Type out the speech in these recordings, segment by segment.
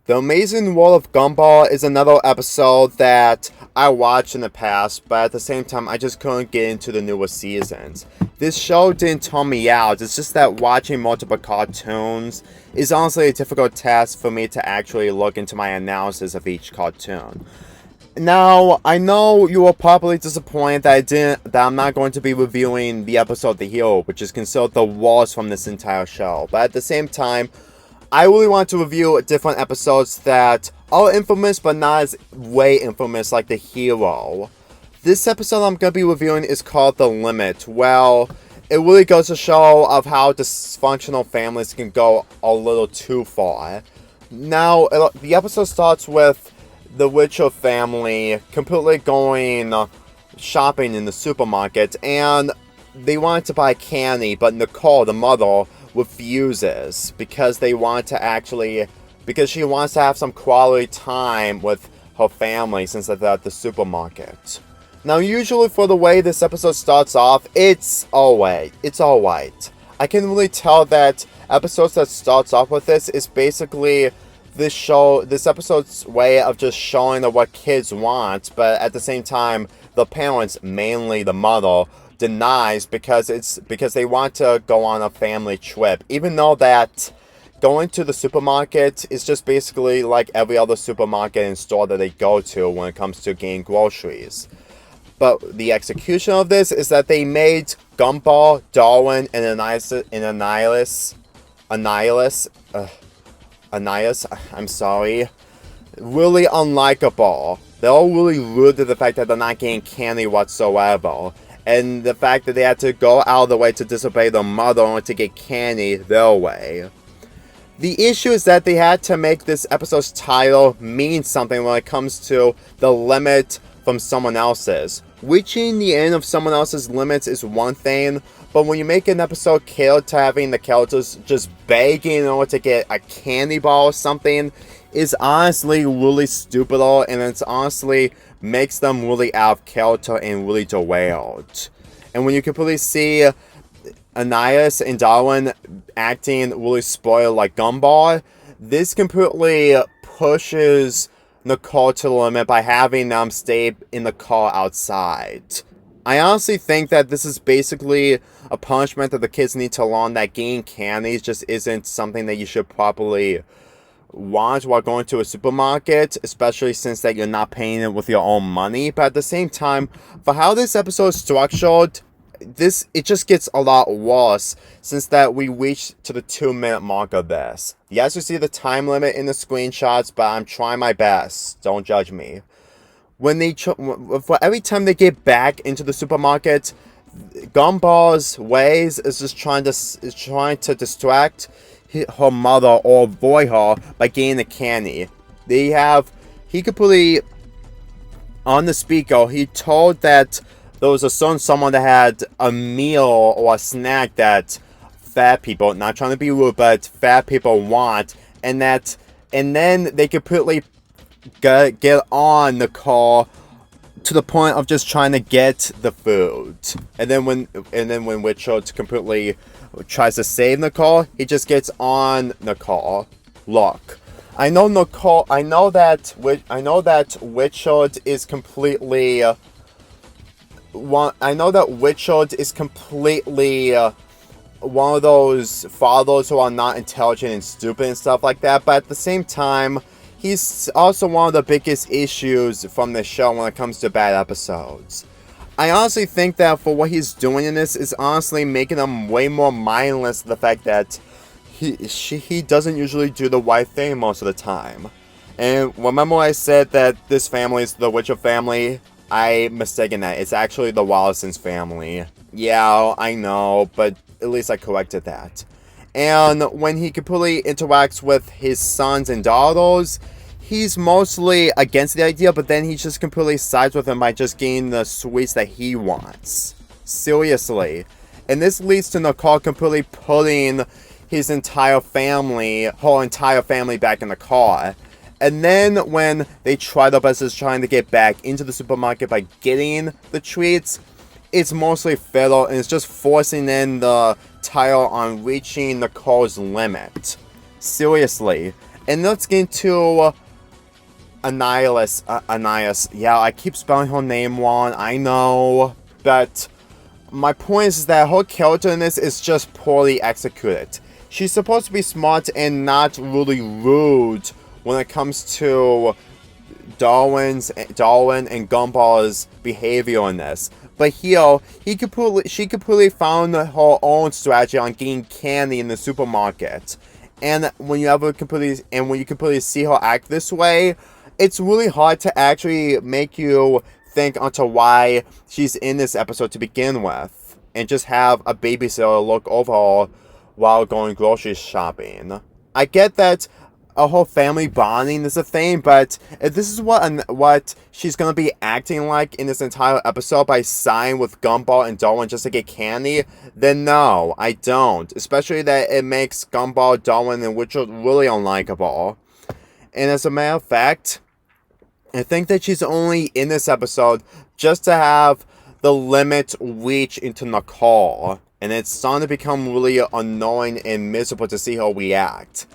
The Amazing World of Gumball is another episode that I watched in the past, but at the same time, I just couldn't get into the newer seasons. This show didn't turn me out, it's just that watching multiple cartoons is honestly a difficult task for me to actually look into my analysis of each cartoon. Now, I know you were probably disappointed that I'm not going to be reviewing the episode The Hero, which is considered the worst from this entire show, but at the same time, I really want to review different episodes that are infamous, but not as way infamous like The Hero. This episode I'm going to be reviewing is called The Limit. Well, it really goes to show of how dysfunctional families can go a little too far. Now, the episode starts with the Witcher family completely going shopping in the supermarket, and they wanted to buy candy, but Nicole, the mother, refuses because she wants to have some quality time with her family since they're at the supermarket. Now, usually for the way this episode starts off, it's alright. I can really tell that episodes that starts off with this is basically this episode's way of just showing what kids want, but at the same time, the parents, mainly the mother, denies because they want to go on a family trip, even though that going to the supermarket is just basically like every other supermarket and store that they go to when it comes to getting groceries. But the execution of this is that they made Gumball, Darwin, and Anais, I'm sorry, really unlikable. They're all really rude to the fact that they're not getting candy whatsoever. And the fact that they had to go out of the way to disobey their mother in order to get candy their way. The issue is that they had to make this episode's title mean something when it comes to the limit from someone else's. Reaching the end of someone else's limits is one thing, but when you make an episode catered to having the characters just begging in order to get a candy bar or something is honestly really stupid, and it's honestly makes them really out of character and really derailed. And when you completely see Anais and Darwin acting really spoiled like Gumball, this completely pushes Nicole to the limit by having them stay in the car outside. I honestly think that this is basically a punishment that the kids need to learn, that getting candies just isn't something that you should properly want while going to a supermarket, especially since that you're not paying it with your own money. But at the same time, for how this episode is structured, it just gets a lot worse since that we reached to the 2-minute mark of this. Yes, you see the time limit in the screenshots, but I'm trying my best. Don't judge me. For every time they get back into the supermarket, Gumball's ways is just trying to distract her mother or avoid her by getting the candy. He completely, on the speaker, he told that there was someone that had a meal or a snack that fat people, not trying to be rude, but fat people want, and then they completely get on the call to the point of just trying to get the food. And then when Richard completely tries to save Nicole, he just gets on Nicole. Look, I know that Richard is completely one of those fathers who are not intelligent and stupid and stuff like that, but at the same time, he's also one of the biggest issues from the show when it comes to bad episodes. I honestly think that for what he's doing in this is honestly making him way more mindless, the fact that he doesn't usually do the right thing most of the time. And remember I said that this family is the Witcher family? I mistaken that. It's actually the Wallisons family. Yeah, I know, but at least I corrected that. And when he completely interacts with his sons and daughters, he's mostly against the idea, but then he just completely sides with him by just getting the sweets that he wants. Seriously. And this leads to Nicole completely putting her entire family back in the car. And then when they try their best is trying to get back into the supermarket by getting the treats, it's mostly fiddle, and it's just forcing in the title on reaching Nicole's limit. Seriously. And let's get into Anais. Yeah, I keep spelling her name wrong, I know. But my point is that her character in this is just poorly executed. She's supposed to be smart and not really rude when it comes to Darwin and Gumball's behavior in this. But here, she completely found her own strategy on getting candy in the supermarket. And when you completely see her act this way, it's really hard to actually make you think onto why she's in this episode to begin with, and just have a babysitter look over her while going grocery shopping. I get that a whole family bonding is a thing, but if this is what she's gonna be acting like in this entire episode by siding with Gumball and Darwin just to get candy, then no, I don't. Especially that it makes Gumball, Darwin, and Richard really unlikable. And as a matter of fact, I think that she's only in this episode just to have the limit reach into Nicole, and it's starting to become really annoying and miserable to see her react.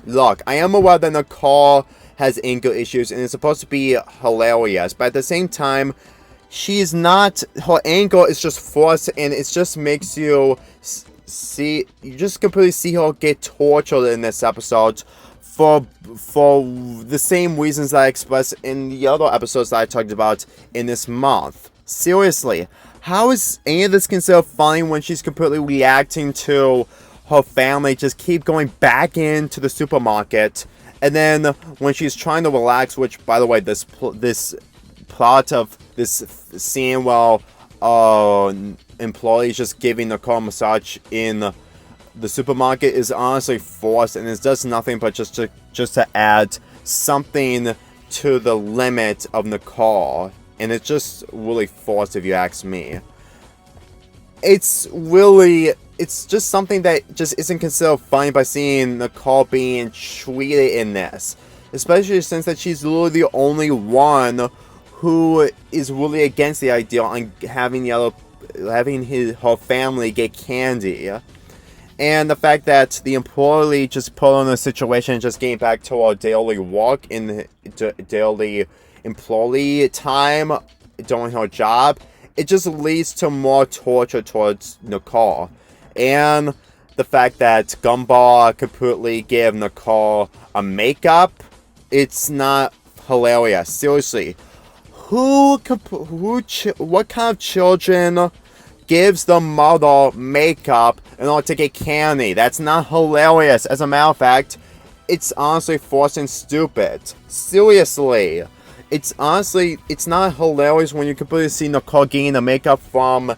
Look, I am aware that Nicole has anger issues and it's supposed to be hilarious, but at the same time, she's not. Her anger is just forced, and it just makes you completely see her get tortured in this episode for the same reasons that I expressed in the other episodes that I talked about in this month. Seriously, how is any of this considered funny when she's completely reacting to her family just keep going back into the supermarket, and then when she's trying to relax, which, by the way, this plot of this scene while employees just giving Nicole a massage in the supermarket is honestly forced, and it does nothing but just to add something to the limit of Nicole, and it's just really forced if you ask me. It's just something that just isn't considered funny by seeing Nicole being treated in this. Especially since that she's literally the only one who is really against the idea on having her family get candy. And the fact that the employee just put on a situation just getting back to our daily work in the daily employee time doing her job, it just leads to more torture towards Nicole. And the fact that Gumball completely gave Nicole a makeup, it's not hilarious. Seriously, what kind of children gives the mother makeup in order to get candy? That's not hilarious. As a matter of fact, it's honestly forced and stupid. Seriously, it's not hilarious when you completely see Nicole getting the makeup from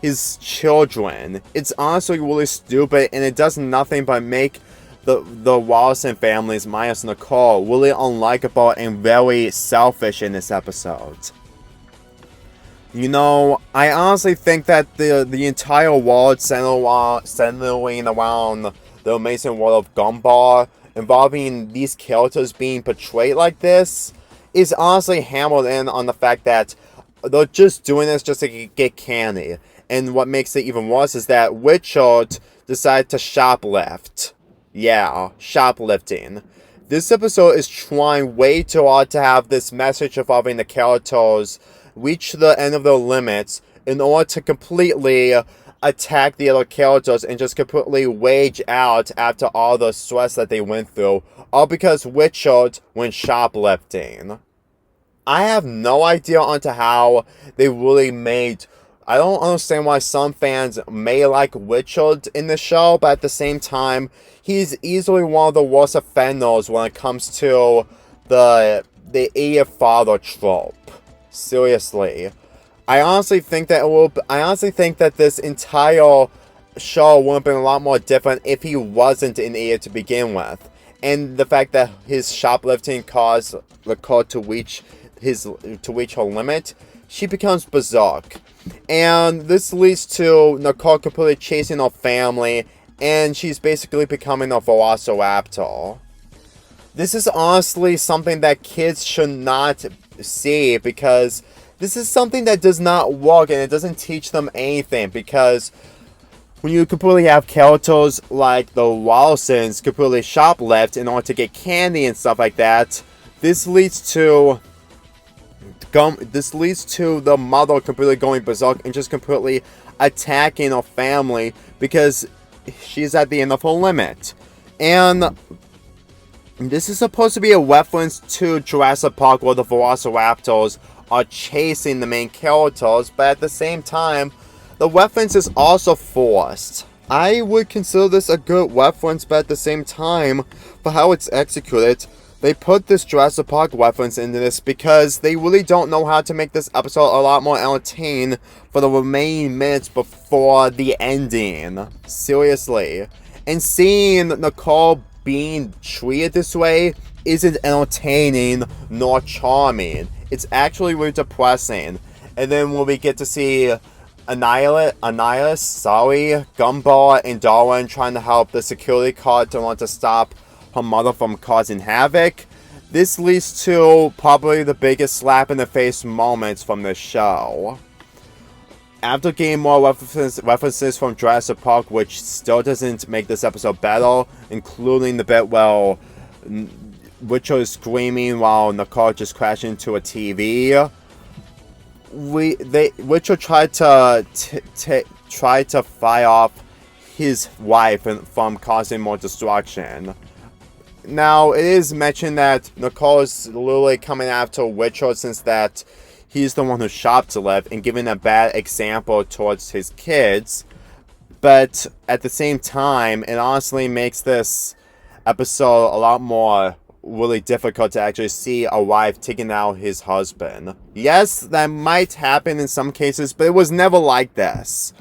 his children. It's honestly really stupid, and it does nothing but make the Wallison families minus Nicole really unlikable and very selfish in this episode. You know, I honestly think that the entire world centering around the amazing world of Gumball, involving these characters being portrayed like this, is honestly hammered in on the fact that they're just doing this just to get candy. And what makes it even worse is that Richard decided to shoplift. Yeah, shoplifting. This episode is trying way too hard to have this message involving the characters reach the end of their limits in order to completely attack the other characters and just completely rage out after all the stress that they went through, all because Richard went shoplifting. I have no idea onto how they really made. I don't understand why some fans may like Richard in the show, but at the same time, he's easily one of the worst offenders when it comes to the idiot father trope. Seriously, I honestly think that this entire show would have been a lot more different if he wasn't an idiot to begin with, and the fact that his shoplifting caused Nicole to reach her limit, she becomes berserk. And this leads to Nicole completely chasing her family, and she's basically becoming a velociraptor. This is honestly something that kids should not see, because this is something that does not work, and it doesn't teach them anything, because when you completely have characters like the Walsons completely shoplift in order to get candy and stuff like that, this leads to the mother completely going berserk and just completely attacking her family because she's at the end of her limit. And this is supposed to be a reference to Jurassic Park where the Velociraptors are chasing the main characters, but at the same time, the reference is also forced. I would consider this a good reference, but at the same time, for how it's executed, they put this Jurassic Park reference into this because they really don't know how to make this episode a lot more entertaining for the remaining minutes before the ending. Seriously. And seeing Nicole being treated this way isn't entertaining nor charming. It's actually really depressing. And then when we get to see Annihilus, Gumball, and Darwin trying to help the security guard to want to stop her mother from causing havoc, this leads to probably the biggest slap in the face moments from this show. After getting more references from Jurassic Park, which still doesn't make this episode better, including the bit where Richard is screaming while Nicole just crashed into a TV. Richard tried to fight off his wife from causing more destruction. Now, it is mentioned that Nicole is literally coming after Richard since that he's the one who shoplifted and giving a bad example towards his kids. But at the same time, it honestly makes this episode a lot more really difficult to actually see a wife taking out his husband. Yes, that might happen in some cases, but it was never like this.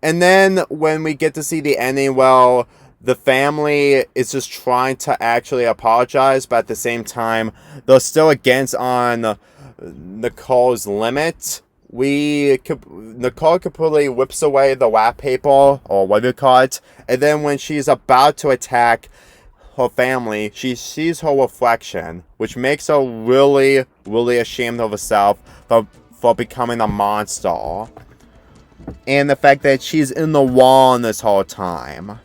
And then when we get to see the ending, well, the family is just trying to actually apologize, but at the same time, they're still against on Nicole's limit. Nicole completely whips away the wrap paper, or what you call it, and then when she's about to attack her family, she sees her reflection, which makes her really, really ashamed of herself for becoming a monster. And the fact that she's in the wall this whole time.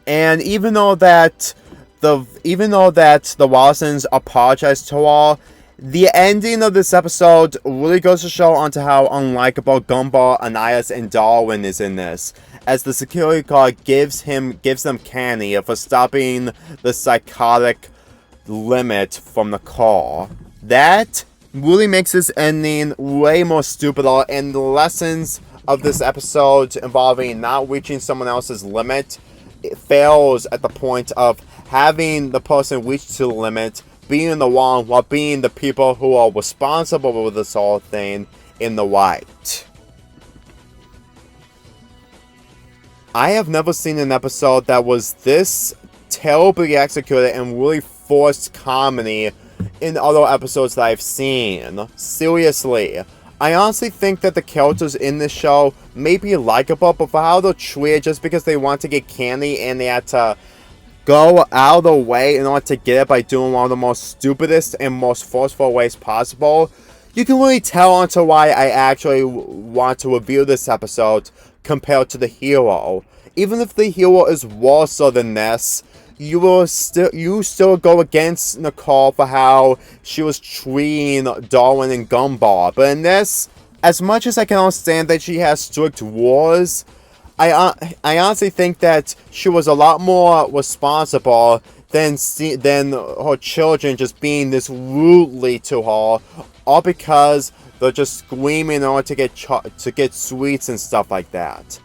And even though that the Walsons apologized to her, the ending of this episode really goes to show onto how unlikable Gumball, Annihilus, and Darwin is in this, as the security guard gives them candy for stopping the psychotic limit from the car. That really makes this ending way more stupider, and the lessons of this episode involving not reaching someone else's limit, it fails at the point of having the person reach to the limit, being in the wrong, while being the people who are responsible for this whole thing in the right. I have never seen an episode that was this terribly executed and really forced comedy in other episodes that I've seen. Seriously. I honestly think that the characters in this show may be likable, but for how they're treated just because they want to get candy and they had to go out of the way in order to get it by doing one of the most stupidest and most forceful ways possible, you can really tell onto why I actually want to review this episode compared to the hero. Even if the hero is worse than this, you still go against Nicole for how she was treating Darwin and Gumball. But in this, as much as I can understand that she has strict rules, I honestly think that she was a lot more responsible than her children just being this rudely to her, all because they're just screaming in order to get sweets and stuff like that.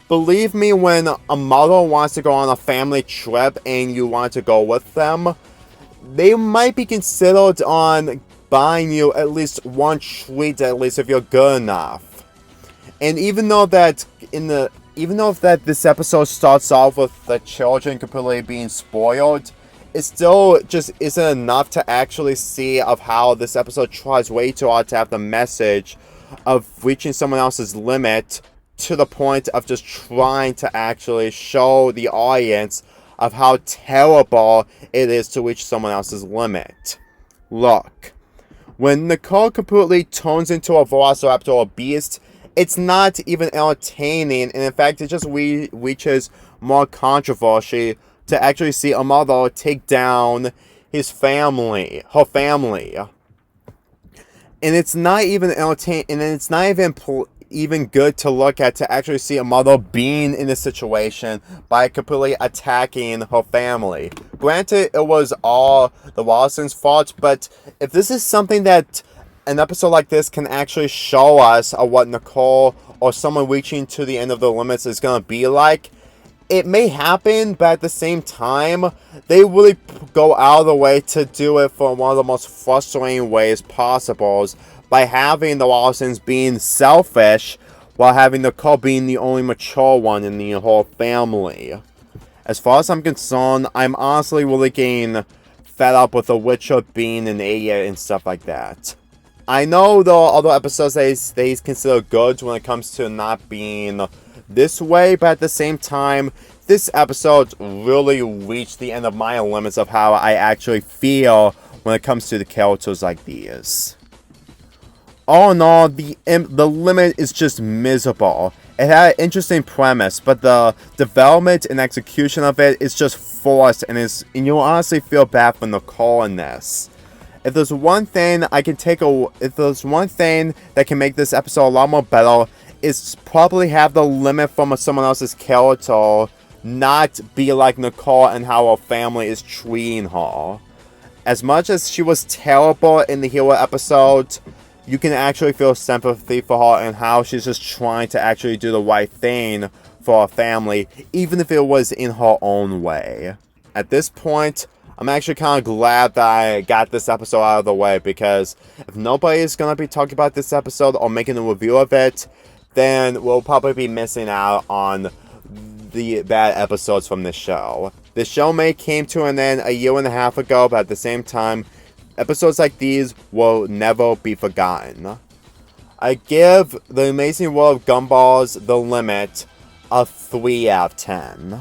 Believe me, when a mother wants to go on a family trip and you want to go with them, they might be considered on buying you at least one treat, at least if you're good enough. And even though that this episode starts off with the children completely being spoiled, it still just isn't enough to actually see of how this episode tries way too hard to have the message of reaching someone else's limit to the point of just trying to actually show the audience of how terrible it is to reach someone else's limit. Look, when Nicole completely turns into a Velociraptor or beast, it's not even entertaining, and in fact, it just reaches more controversy to actually see a mother take down her family. And it's not even entertaining, and it's not even good to look at, to actually see a mother being in this situation by completely attacking her family. Granted, it was all the Wallace's fault, but if this is something that an episode like this can actually show us what Nicole or someone reaching to the end of the limits is going to be like, it may happen, but at the same time, they really go out of the way to do it for one of the most frustrating ways possible, by having the Wallace's being selfish while having Nicole being the only mature one in the whole family. As far as I'm concerned, I'm honestly really getting fed up with the Witcher being an idiot and stuff like that. I know there are other episodes that he's considered good when it comes to not being this way, but at the same time, this episode really reached the end of my limits of how I actually feel when it comes to the characters like these. All in all, the limit is just miserable. It had an interesting premise, but the development and execution of it is just forced, and you'll honestly feel bad for Nicole in this. If there's one thing that can make this episode a lot more better, is probably have the limit from someone else's character not be like Nicole and how her family is treating her. As much as she was terrible in the Hero episode, you can actually feel sympathy for her and how she's just trying to actually do the right thing for her family, even if it was in her own way. At this point, I'm actually kind of glad that I got this episode out of the way, because if nobody is going to be talking about this episode or making a review of it, then we'll probably be missing out on the bad episodes from this show. This show may came to an end a year and a half ago, but at the same time, episodes like these will never be forgotten. I give The Amazing World of Gumball's The Limit a 3 out of 10.